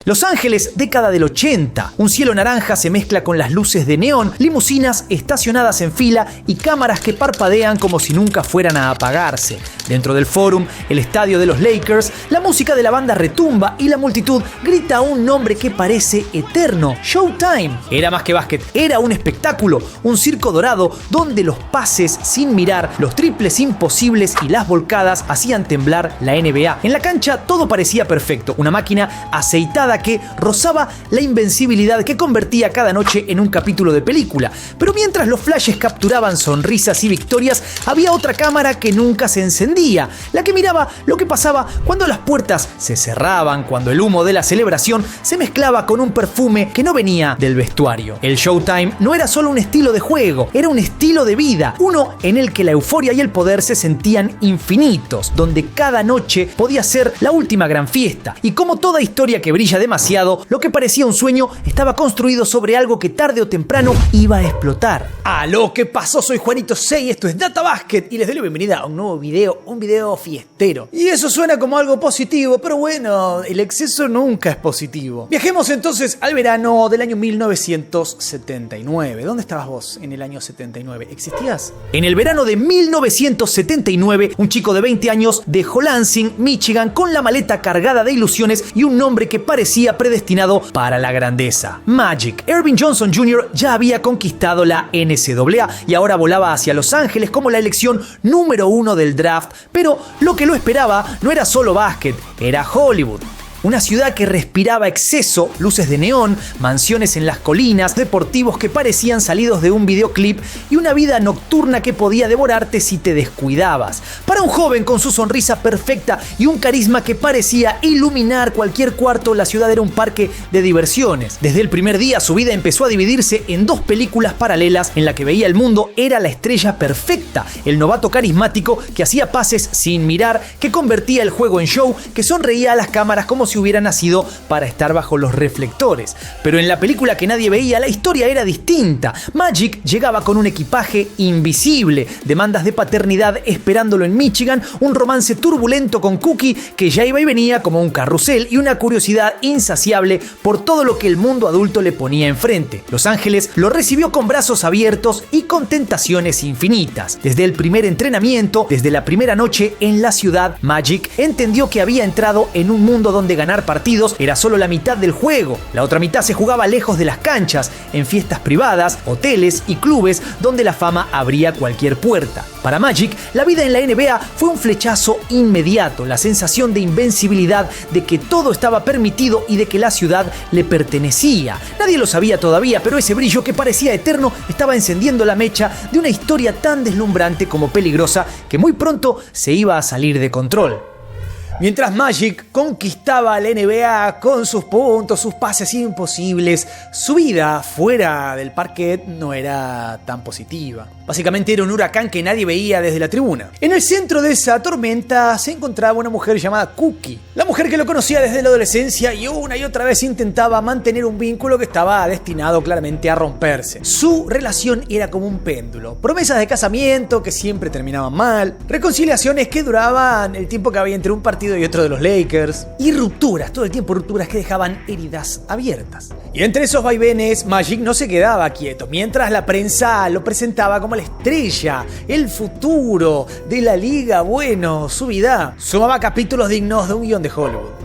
Los Ángeles, década del 80. Un cielo naranja se mezcla con las luces de neón, limusinas estacionadas en fila y cámaras que parpadean como si nunca fueran a apagarse. Dentro del Forum, el estadio de los Lakers, la música de la banda retumba y la multitud grita un nombre que parece eterno: Showtime. Era más que básquet, era un espectáculo, un circo dorado donde los pases sin mirar, los triples imposibles y las volcadas hacían temblar la NBA. En la cancha todo parecía perfecto, una máquina aceitada que rozaba la invencibilidad que convertía cada noche en un capítulo de película. Pero mientras los flashes capturaban sonrisas y victorias, había otra cámara que nunca se encendía, la que miraba lo que pasaba cuando las puertas se cerraban, cuando el humo de la celebración se mezclaba con un perfume que no venía del vestuario. El Showtime no era solo un estilo de juego, era un estilo de vida, uno en el que la euforia y el poder se sentían infinitos, donde cada noche podía ser la última gran fiesta. Y como toda historia que brilla demasiado, lo que parecía un sueño estaba construido sobre algo que tarde o temprano iba a explotar. ¡Aló! ¿Qué pasó? Soy Juanito Sei, esto es Data Basket y les doy la bienvenida a un nuevo video, un video fiestero. Y eso suena como algo positivo, pero bueno, el exceso nunca es positivo. Viajemos entonces al verano del año 1979. ¿Dónde estabas vos en el año 79? ¿Existías? En el verano de 1979, un chico de 20 años dejó Lansing, Michigan, con la maleta cargada de ilusiones y un nombre que parecía predestinado para la grandeza: Magic. Earvin Johnson Jr. ya había conquistado la NCAA y ahora volaba hacia Los Ángeles como la elección número 1 del draft, pero lo que lo esperaba no era solo básquet, era Hollywood. Una ciudad que respiraba exceso, luces de neón, mansiones en las colinas, deportivos que parecían salidos de un videoclip y una vida nocturna que podía devorarte si te descuidabas. Para un joven con su sonrisa perfecta y un carisma que parecía iluminar cualquier cuarto, la ciudad era un parque de diversiones. Desde el primer día su vida empezó a dividirse en dos películas paralelas en la que veía el mundo. Era la estrella perfecta, el novato carismático que hacía pases sin mirar, que convertía el juego en show, que sonreía a las cámaras como si hubiera nacido para estar bajo los reflectores. Pero en la película que nadie veía, la historia era distinta. Magic llegaba con un equipaje invisible, demandas de paternidad esperándolo en Michigan, un romance turbulento con Cookie que ya iba y venía como un carrusel y una curiosidad insaciable por todo lo que el mundo adulto le ponía enfrente. Los Ángeles lo recibió con brazos abiertos y con tentaciones infinitas. Desde el primer entrenamiento, desde la primera noche en la ciudad, Magic entendió que había entrado en un mundo donde ganar partidos era solo la mitad del juego. La otra mitad se jugaba lejos de las canchas, en fiestas privadas, hoteles y clubes donde la fama abría cualquier puerta. Para Magic, la vida en la NBA fue un flechazo inmediato, la sensación de invencibilidad, de que todo estaba permitido y de que la ciudad le pertenecía. Nadie lo sabía todavía, pero ese brillo que parecía eterno estaba encendiendo la mecha de una historia tan deslumbrante como peligrosa que muy pronto se iba a salir de control. Mientras Magic conquistaba la NBA con sus puntos, sus pases imposibles, su vida fuera del parquet no era tan positiva. Básicamente era un huracán que nadie veía desde la tribuna. En el centro de esa tormenta se encontraba una mujer llamada Cookie. La mujer que lo conocía desde la adolescencia y una y otra vez intentaba mantener un vínculo que estaba destinado claramente a romperse. Su relación era como un péndulo. Promesas de casamiento que siempre terminaban mal, reconciliaciones que duraban el tiempo que había entre un partido y otro de los Lakers, y rupturas, todo el tiempo rupturas que dejaban heridas abiertas. Y entre esos vaivenes, Magic no se quedaba quieto, mientras la prensa lo presentaba como la estrella, el futuro de la liga. Bueno, su vida sumaba capítulos dignos de un guión de Hollywood.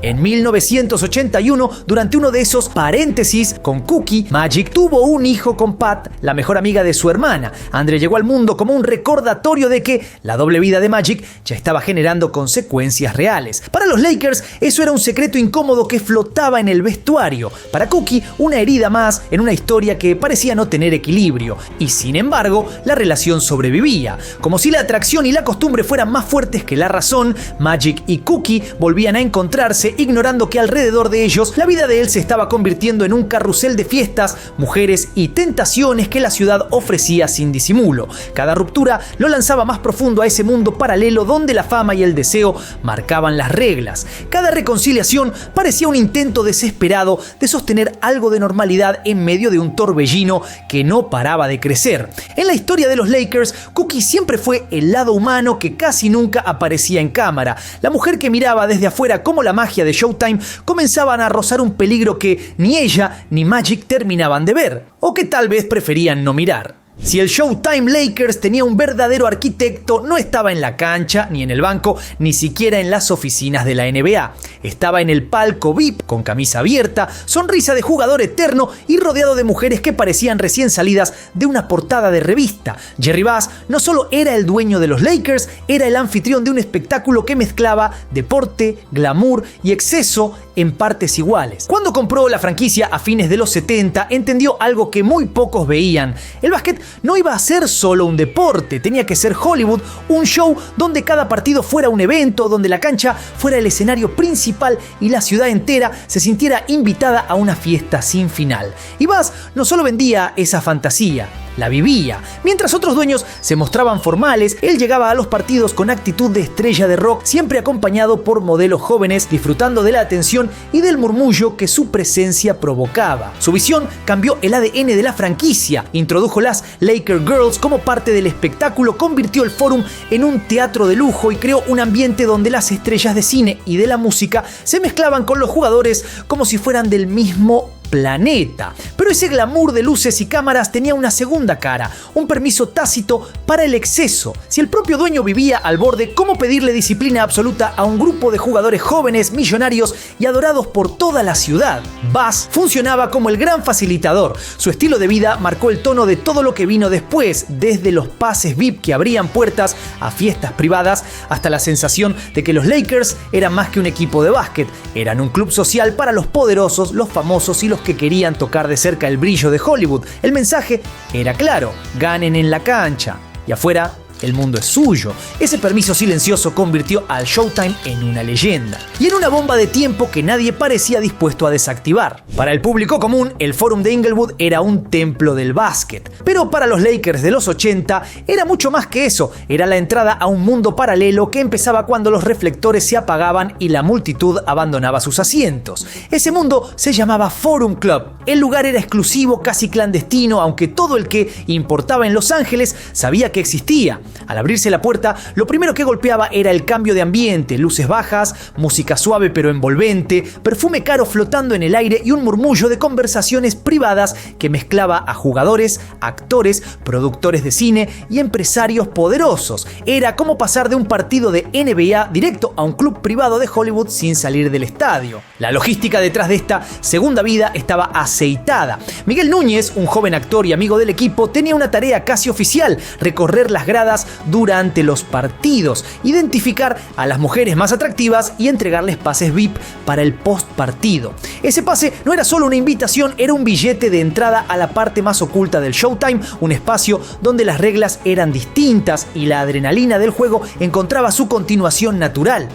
En 1981, durante uno de esos paréntesis con Cookie, Magic tuvo un hijo con Pat, la mejor amiga de su hermana. Andre llegó al mundo como un recordatorio de que la doble vida de Magic ya estaba generando consecuencias reales. Para los Lakers, eso era un secreto incómodo que flotaba en el vestuario. Para Cookie, una herida más en una historia que parecía no tener equilibrio. Y sin embargo, la relación sobrevivía. Como si la atracción y la costumbre fueran más fuertes que la razón, Magic y Cookie volvían a encontrarse, ignorando que alrededor de ellos la vida de él se estaba convirtiendo en un carrusel de fiestas, mujeres y tentaciones que la ciudad ofrecía sin disimulo. Cada ruptura lo lanzaba más profundo a ese mundo paralelo donde la fama y el deseo marcaban las reglas. Cada reconciliación parecía un intento desesperado de sostener algo de normalidad en medio de un torbellino que no paraba de crecer. En la historia de los Lakers, Cookie siempre fue el lado humano que casi nunca aparecía en cámara, la mujer que miraba desde afuera cómo la magia magia de Showtime comenzaban a rozar un peligro que ni ella ni Magic terminaban de ver, o que tal vez preferían no mirar. Si el Showtime Lakers tenía un verdadero arquitecto, no estaba en la cancha, ni en el banco, ni siquiera en las oficinas de la NBA. Estaba en el palco VIP, con camisa abierta, sonrisa de jugador eterno y rodeado de mujeres que parecían recién salidas de una portada de revista. Jerry Buss no solo era el dueño de los Lakers, era el anfitrión de un espectáculo que mezclaba deporte, glamour y exceso en partes iguales. Cuando compró la franquicia a fines de los 70, entendió algo que muy pocos veían. El básquet no iba a ser solo un deporte, tenía que ser Hollywood, un show donde cada partido fuera un evento, donde la cancha fuera el escenario principal y la ciudad entera se sintiera invitada a una fiesta sin final. Y Buss no solo vendía esa fantasía, la vivía. Mientras otros dueños se mostraban formales, él llegaba a los partidos con actitud de estrella de rock, siempre acompañado por modelos jóvenes, disfrutando de la atención y del murmullo que su presencia provocaba. Su visión cambió el ADN de la franquicia, introdujo las Laker Girls como parte del espectáculo, convirtió el Forum en un teatro de lujo y creó un ambiente donde las estrellas de cine y de la música se mezclaban con los jugadores como si fueran del mismo planeta. Pero ese glamour de luces y cámaras tenía una segunda cara, un permiso tácito para el exceso. Si el propio dueño vivía al borde, ¿cómo pedirle disciplina absoluta a un grupo de jugadores jóvenes, millonarios y adorados por toda la ciudad? Buss funcionaba como el gran facilitador. Su estilo de vida marcó el tono de todo lo que vino después, desde los pases VIP que abrían puertas a fiestas privadas hasta la sensación de que los Lakers eran más que un equipo de básquet, eran un club social para los poderosos, los famosos y los que querían tocar de cerca el brillo de Hollywood. El mensaje era claro: ganen en la cancha y afuera el mundo es suyo. Ese permiso silencioso convirtió al Showtime en una leyenda y en una bomba de tiempo que nadie parecía dispuesto a desactivar. Para el público común, el Forum de Inglewood era un templo del básquet, pero para los Lakers de los 80 era mucho más que eso. Era la entrada a un mundo paralelo que empezaba cuando los reflectores se apagaban y la multitud abandonaba sus asientos. Ese mundo se llamaba Forum Club. El lugar era exclusivo, casi clandestino, aunque todo el que importaba en Los Ángeles sabía que existía. Al abrirse la puerta, lo primero que golpeaba era el cambio de ambiente: luces bajas, música suave pero envolvente, perfume caro flotando en el aire y un murmullo de conversaciones privadas que mezclaba a jugadores, actores, productores de cine y empresarios poderosos. Era como pasar de un partido de NBA directo a un club privado de Hollywood sin salir del estadio. La logística detrás de esta segunda vida estaba aceitada. Miguel Núñez, un joven actor y amigo del equipo, tenía una tarea casi oficial: recorrer las gradas durante los partidos, identificar a las mujeres más atractivas y entregarles pases VIP para el post partido. Ese pase no era solo una invitación, era un billete de entrada a la parte más oculta del Showtime, un espacio donde las reglas eran distintas y la adrenalina del juego encontraba su continuación natural.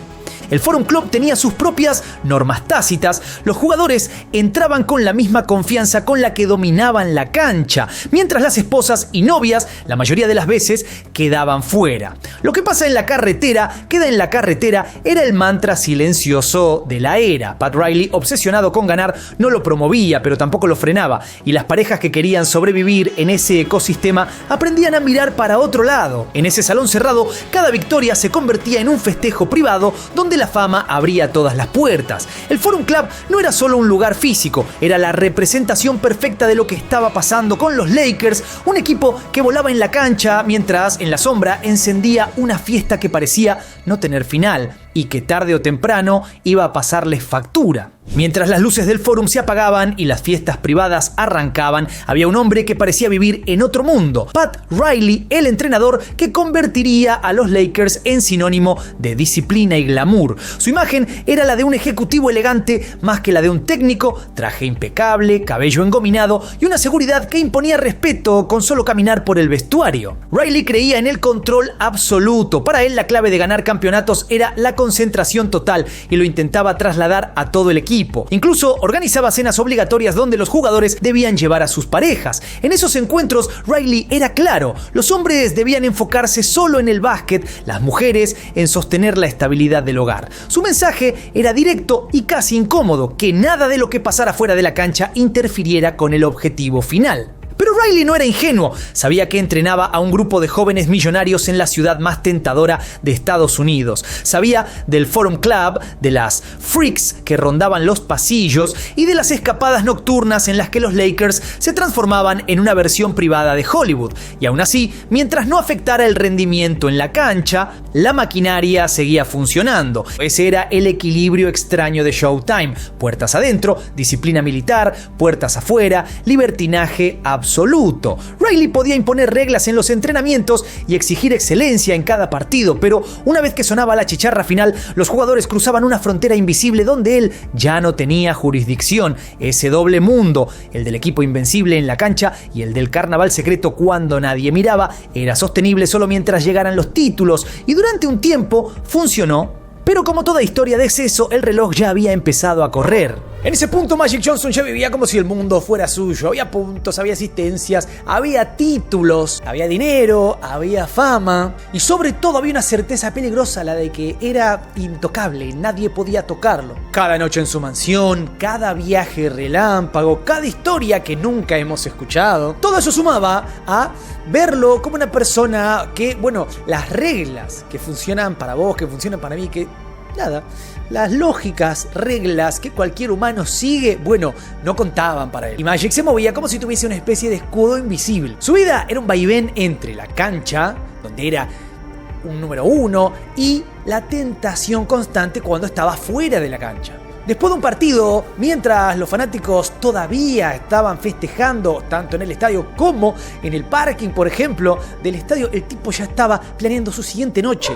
El Forum Club tenía sus propias normas tácitas. Los jugadores entraban con la misma confianza con la que dominaban la cancha, mientras las esposas y novias, la mayoría de las veces, quedaban fuera. Lo que pasa en la carretera, queda en la carretera, era el mantra silencioso de la era. Pat Riley, obsesionado con ganar, no lo promovía, pero tampoco lo frenaba, y las parejas que querían sobrevivir en ese ecosistema aprendían a mirar para otro lado. En ese salón cerrado, cada victoria se convertía en un festejo privado donde la fama abría todas las puertas. El Forum Club no era solo un lugar físico, era la representación perfecta de lo que estaba pasando con los Lakers, un equipo que volaba en la cancha mientras en la sombra encendía una fiesta que parecía no tener final y que tarde o temprano iba a pasarles factura. Mientras las luces del Forum se apagaban y las fiestas privadas arrancaban, había un hombre que parecía vivir en otro mundo: Pat Riley, el entrenador que convertiría a los Lakers en sinónimo de disciplina y glamour. Su imagen era la de un ejecutivo elegante más que la de un técnico: traje impecable, cabello engominado y una seguridad que imponía respeto con solo caminar por el vestuario. Riley creía en el control absoluto. Para él, la clave de ganar campeonatos era la concentración total y lo intentaba trasladar a todo el equipo. Incluso organizaba cenas obligatorias donde los jugadores debían llevar a sus parejas. En esos encuentros, Riley era claro: los hombres debían enfocarse solo en el básquet, las mujeres en sostener la estabilidad del hogar. Su mensaje era directo y casi incómodo: que nada de lo que pasara fuera de la cancha interfiriera con el objetivo final. Pero Riley no era ingenuo, sabía que entrenaba a un grupo de jóvenes millonarios en la ciudad más tentadora de Estados Unidos. Sabía del Forum Club, de las freaks que rondaban los pasillos y de las escapadas nocturnas en las que los Lakers se transformaban en una versión privada de Hollywood. Y aún así, mientras no afectara el rendimiento en la cancha, la maquinaria seguía funcionando. Ese era el equilibrio extraño de Showtime. Puertas adentro, disciplina militar, puertas afuera, libertinaje absoluto. Riley podía imponer reglas en los entrenamientos y exigir excelencia en cada partido, pero una vez que sonaba la chicharra final, los jugadores cruzaban una frontera invisible donde él ya no tenía jurisdicción. Ese doble mundo, el del equipo invencible en la cancha y el del carnaval secreto cuando nadie miraba, era sostenible solo mientras llegaran los títulos, y durante un tiempo funcionó. Pero como toda historia de exceso, el reloj ya había empezado a correr. En ese punto Magic Johnson ya vivía como si el mundo fuera suyo. Había puntos, había asistencias, había títulos, había dinero, había fama. Y sobre todo había una certeza peligrosa, la de que era intocable, nadie podía tocarlo. Cada noche en su mansión, cada viaje relámpago, cada historia que nunca hemos escuchado. Todo eso sumaba a verlo como una persona que, bueno, las reglas que funcionan para vos, que funcionan para mí, que nada, las lógicas reglas que cualquier humano sigue, bueno, no contaban para él. Y Magic se movía como si tuviese una especie de escudo invisible. Su vida era un vaivén entre la cancha, donde era un número uno, y la tentación constante cuando estaba fuera de la cancha. Después de un partido, mientras los fanáticos todavía estaban festejando, tanto en el estadio como en el parking, por ejemplo, del estadio, el tipo ya estaba planeando su siguiente noche.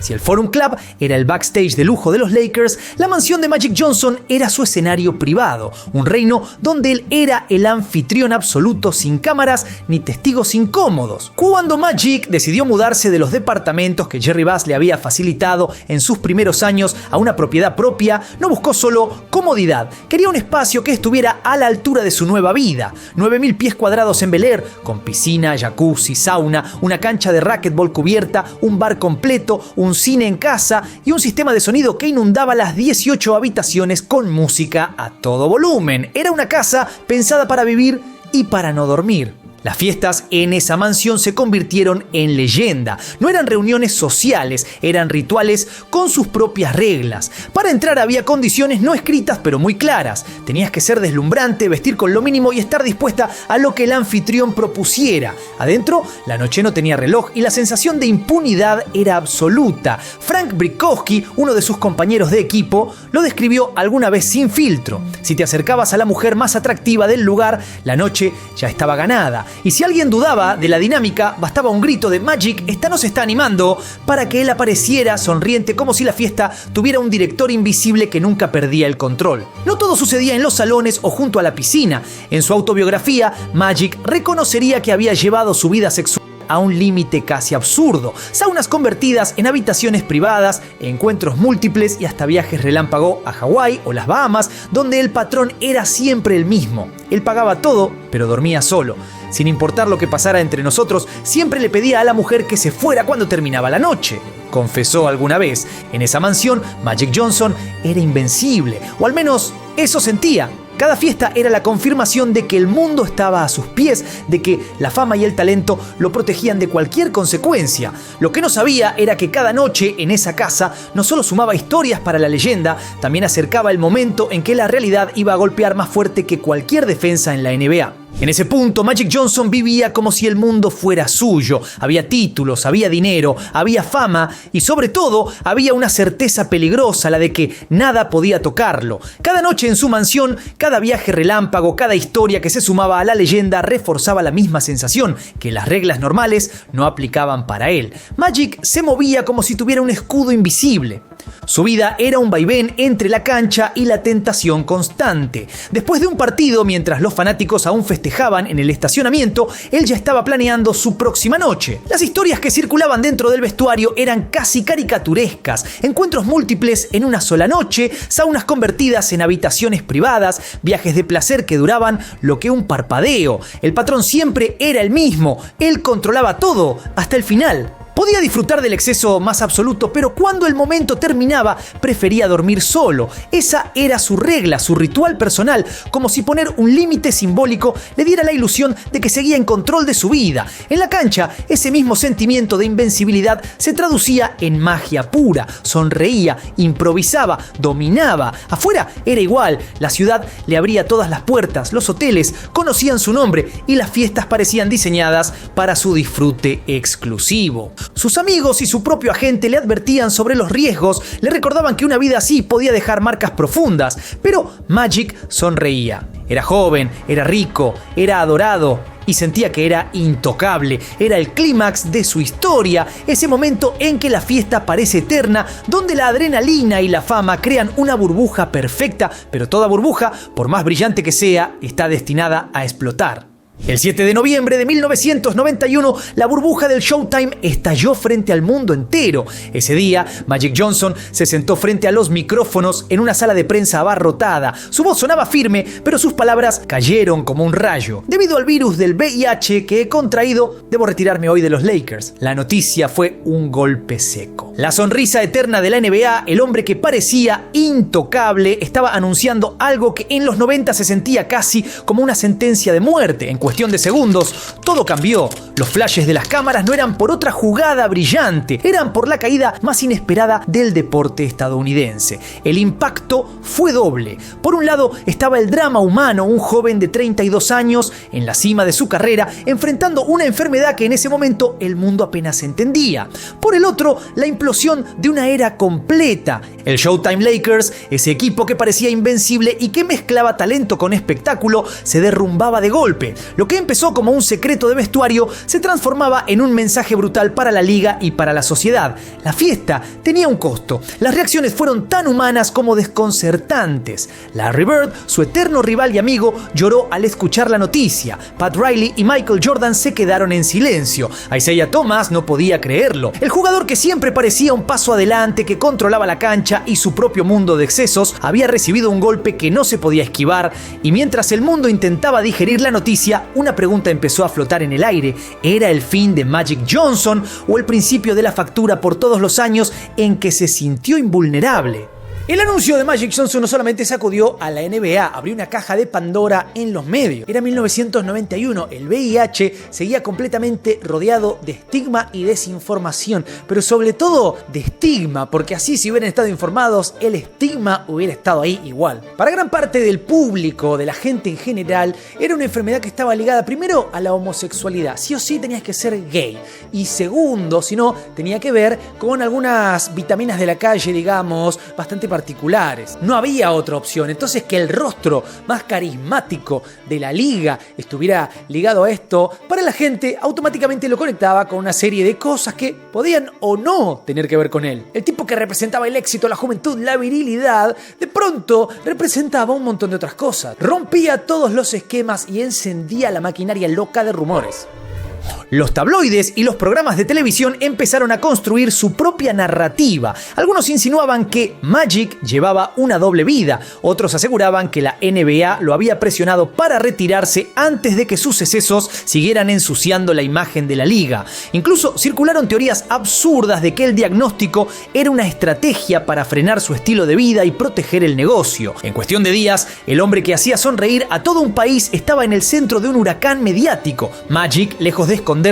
Si el Forum Club era el backstage de lujo de los Lakers, la mansión de Magic Johnson era su escenario privado, un reino donde él era el anfitrión absoluto, sin cámaras ni testigos incómodos. Cuando Magic decidió mudarse de los departamentos que Jerry Buss le había facilitado en sus primeros años a una propiedad propia, no buscó solo comodidad, quería un espacio que estuviera a la altura de su nueva vida. 9.000 pies cuadrados en Bel Air, con piscina, jacuzzi, sauna, una cancha de racquetball cubierta, un bar completo, un cine en casa y un sistema de sonido que inundaba las 18 habitaciones con música a todo volumen. Era una casa pensada para vivir y para no dormir. Las fiestas en esa mansión se convirtieron en leyenda. No eran reuniones sociales, eran rituales con sus propias reglas. Para entrar había condiciones no escritas pero muy claras. Tenías que ser deslumbrante, vestir con lo mínimo y estar dispuesta a lo que el anfitrión propusiera. Adentro, la noche no tenía reloj y la sensación de impunidad era absoluta. Frank Brickowski, uno de sus compañeros de equipo, lo describió alguna vez sin filtro. Si te acercabas a la mujer más atractiva del lugar, la noche ya estaba ganada. Y si alguien dudaba de la dinámica, bastaba un grito de Magic, esta nos está animando, para que él apareciera sonriente como si la fiesta tuviera un director invisible que nunca perdía el control. No todo sucedía en los salones o junto a la piscina. En su autobiografía, Magic reconocería que había llevado su vida sexual a un límite casi absurdo. Saunas convertidas en habitaciones privadas, encuentros múltiples y hasta viajes relámpago a Hawái o las Bahamas, donde el patrón era siempre el mismo. Él pagaba todo, pero dormía solo. Sin importar lo que pasara entre nosotros, siempre le pedía a la mujer que se fuera cuando terminaba la noche. Confesó alguna vez, en esa mansión, Magic Johnson era invencible, o al menos eso sentía. Cada fiesta era la confirmación de que el mundo estaba a sus pies, de que la fama y el talento lo protegían de cualquier consecuencia. Lo que no sabía era que cada noche en esa casa no solo sumaba historias para la leyenda, también acercaba el momento en que la realidad iba a golpear más fuerte que cualquier defensa en la NBA. En ese punto, Magic Johnson vivía como si el mundo fuera suyo. Había títulos, había dinero, había fama y sobre todo había una certeza peligrosa, la de que nada podía tocarlo. Cada noche en su mansión, cada viaje relámpago, cada historia que se sumaba a la leyenda reforzaba la misma sensación, que las reglas normales no aplicaban para él. Magic se movía como si tuviera un escudo invisible. Su vida era un vaivén entre la cancha y la tentación constante. Después de un partido, mientras los fanáticos aún festejaban en el estacionamiento, él ya estaba planeando su próxima noche. Las historias que circulaban dentro del vestuario eran casi caricaturescas. Encuentros múltiples en una sola noche, saunas convertidas en habitaciones privadas, viajes de placer que duraban lo que un parpadeo. El patrón siempre era el mismo. Él controlaba todo hasta el final. Podía disfrutar del exceso más absoluto, pero cuando el momento terminaba, prefería dormir solo. Esa era su regla, su ritual personal, como si poner un límite simbólico le diera la ilusión de que seguía en control de su vida. En la cancha, ese mismo sentimiento de invencibilidad se traducía en magia pura. Sonreía, improvisaba, dominaba. Afuera era igual, la ciudad le abría todas las puertas, los hoteles conocían su nombre y las fiestas parecían diseñadas para su disfrute exclusivo. Sus amigos y su propio agente le advertían sobre los riesgos, le recordaban que una vida así podía dejar marcas profundas, pero Magic sonreía. Era joven, era rico, era adorado y sentía que era intocable. Era el clímax de su historia, ese momento en que la fiesta parece eterna, donde la adrenalina y la fama crean una burbuja perfecta, pero toda burbuja, por más brillante que sea, está destinada a explotar. El 7 de noviembre de 1991, la burbuja del Showtime estalló frente al mundo entero. Ese día, Magic Johnson se sentó frente a los micrófonos en una sala de prensa abarrotada. Su voz sonaba firme, pero sus palabras cayeron como un rayo. Debido al virus del VIH que he contraído, debo retirarme hoy de los Lakers. La noticia fue un golpe seco. La sonrisa eterna de la NBA, el hombre que parecía intocable, estaba anunciando algo que en los 90 se sentía casi como una sentencia de muerte. En cuestión de segundos, todo cambió. Los flashes de las cámaras no eran por otra jugada brillante, eran por la caída más inesperada del deporte estadounidense. El impacto fue doble. Por un lado estaba el drama humano, un joven de 32 años en la cima de su carrera, enfrentando una enfermedad que en ese momento el mundo apenas entendía. Por el otro, la implosión de una era completa. El Showtime Lakers, ese equipo que parecía invencible y que mezclaba talento con espectáculo, se derrumbaba de golpe. Lo que empezó como un secreto de vestuario se transformaba en un mensaje brutal para la liga y para la sociedad. La fiesta tenía un costo. Las reacciones fueron tan humanas como desconcertantes. Larry Bird, su eterno rival y amigo, lloró al escuchar la noticia. Pat Riley y Michael Jordan se quedaron en silencio. Isaiah Thomas no podía creerlo. El jugador que siempre parecía un paso adelante, que controlaba la cancha y su propio mundo de excesos, había recibido un golpe que no se podía esquivar, y mientras el mundo intentaba digerir la noticia, una pregunta empezó a flotar en el aire. ¿Era el fin de Magic Johnson o el principio de la factura por todos los años en que se sintió invulnerable? El anuncio de Magic Johnson no solamente sacudió a la NBA, abrió una caja de Pandora en los medios. Era 1991, el VIH seguía completamente rodeado de estigma y desinformación, pero sobre todo de estigma, porque así, si hubieran estado informados, el estigma hubiera estado ahí igual. Para gran parte del público, de la gente en general, era una enfermedad que estaba ligada primero a la homosexualidad. Sí o sí tenías que ser gay. Y segundo, si no, tenía que ver con algunas vitaminas de la calle, digamos, bastante particulares. No había otra opción. Entonces, que el rostro más carismático de la liga estuviera ligado a esto, para la gente automáticamente lo conectaba con una serie de cosas que podían o no tener que ver con él. El tipo que representaba el éxito, la juventud, la virilidad, de pronto representaba un montón de otras cosas. Rompía todos los esquemas y encendía la maquinaria loca de rumores. Los tabloides y los programas de televisión empezaron a construir su propia narrativa. Algunos insinuaban que Magic llevaba una doble vida. Otros aseguraban que la NBA lo había presionado para retirarse antes de que sus excesos siguieran ensuciando la imagen de la liga. Incluso circularon teorías absurdas de que el diagnóstico era una estrategia para frenar su estilo de vida y proteger el negocio. En cuestión de días, el hombre que hacía sonreír a todo un país estaba en el centro de un huracán mediático. Magic, lejos de esconderse,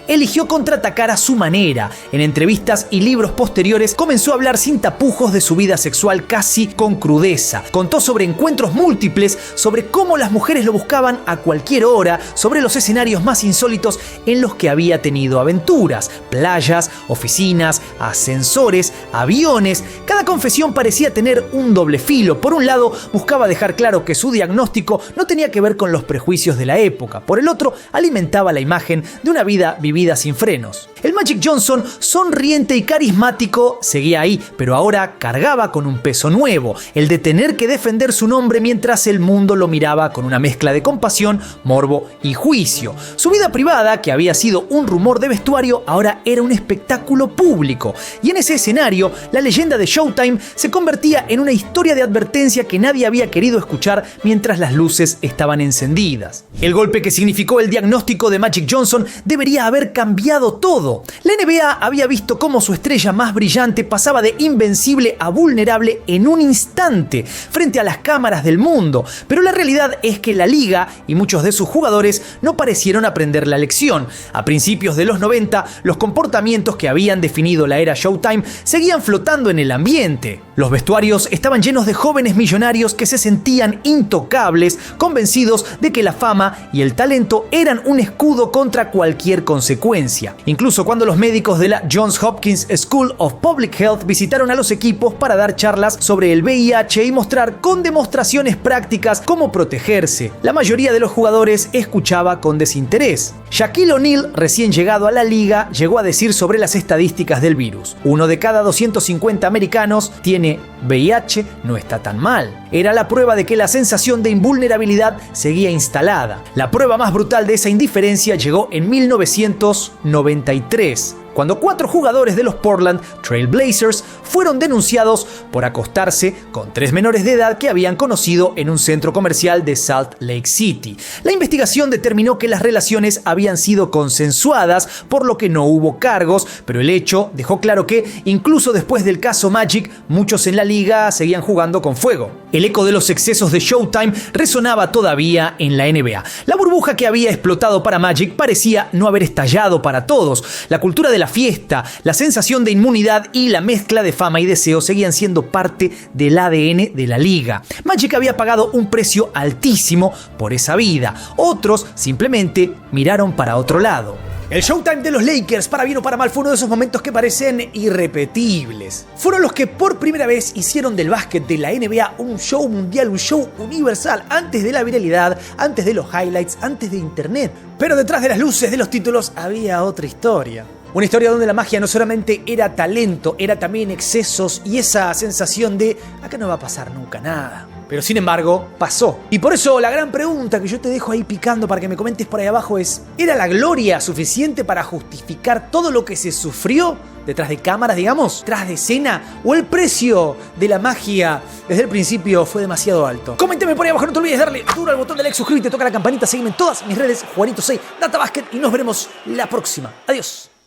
eligió contraatacar a su manera. En entrevistas y libros posteriores comenzó a hablar sin tapujos de su vida sexual, casi con crudeza. Contó sobre encuentros múltiples, sobre cómo las mujeres lo buscaban a cualquier hora, sobre los escenarios más insólitos en los que había tenido aventuras: playas, oficinas, ascensores, aviones. Cada confesión parecía tener un doble filo. Por un lado, buscaba dejar claro que su diagnóstico no tenía que ver con los prejuicios de la época. Por el otro, alimentaba la imagen de una vida vivida sin frenos. El Magic Johnson, sonriente y carismático, seguía ahí, pero ahora cargaba con un peso nuevo, el de tener que defender su nombre mientras el mundo lo miraba con una mezcla de compasión, morbo y juicio. Su vida privada, que había sido un rumor de vestuario, ahora era un espectáculo público. Y en ese escenario, la leyenda de Showtime se convertía en una historia de advertencia que nadie había querido escuchar mientras las luces estaban encendidas. El golpe que significó el diagnóstico de Magic Johnson debería haber cambiado todo. La NBA había visto cómo su estrella más brillante pasaba de invencible a vulnerable en un instante frente a las cámaras del mundo, pero la realidad es que la liga y muchos de sus jugadores no parecieron aprender la lección. A principios de los 90, los comportamientos que habían definido la era Showtime seguían flotando en el ambiente. Los vestuarios estaban llenos de jóvenes millonarios que se sentían intocables, convencidos de que la fama y el talento eran un escudo contra cualquier consecuencia. Incluso cuando los médicos de la Johns Hopkins School of Public Health visitaron a los equipos para dar charlas sobre el VIH y mostrar con demostraciones prácticas cómo protegerse, la mayoría de los jugadores escuchaba con desinterés. Shaquille O'Neal, recién llegado a la liga, llegó a decir sobre las estadísticas del virus: 1 de cada 250 americanos tiene VIH, no está tan mal. Era la prueba de que la sensación de invulnerabilidad seguía instalada. La prueba más brutal de esa indiferencia llegó en 1993. Cuando 4 jugadores de los Portland Trail Blazers fueron denunciados por acostarse con 3 menores de edad que habían conocido en un centro comercial de Salt Lake City. La investigación determinó que las relaciones habían sido consensuadas, por lo que no hubo cargos, pero el hecho dejó claro que, incluso después del caso Magic, muchos en la liga seguían jugando con fuego. El eco de los excesos de Showtime resonaba todavía en la NBA. La burbuja que había explotado para Magic parecía no haber estallado para todos. La cultura de la fiesta, la sensación de inmunidad y la mezcla de fama y deseo seguían siendo parte del ADN de la liga. Magic había pagado un precio altísimo por esa vida. Otros simplemente miraron para otro lado. El Showtime de los Lakers, para bien o para mal, fue uno de esos momentos que parecen irrepetibles. Fueron los que por primera vez hicieron del básquet de la NBA un show mundial, un show universal, antes de la viralidad, antes de los highlights, antes de internet. Pero detrás de las luces de los títulos había otra historia. Una historia donde la magia no solamente era talento, era también excesos y esa sensación de acá no va a pasar nunca nada. Pero sin embargo, pasó. Y por eso la gran pregunta que yo te dejo ahí picando para que me comentes por ahí abajo es: ¿era la gloria suficiente para justificar todo lo que se sufrió detrás de cámaras, digamos, tras de escena? ¿O el precio de la magia desde el principio fue demasiado alto? Coméntame por ahí abajo, no te olvides darle duro al botón de like, suscríbete, toca la campanita, sígueme en todas mis redes, Juanito6, Data Basket, y nos veremos la próxima. Adiós.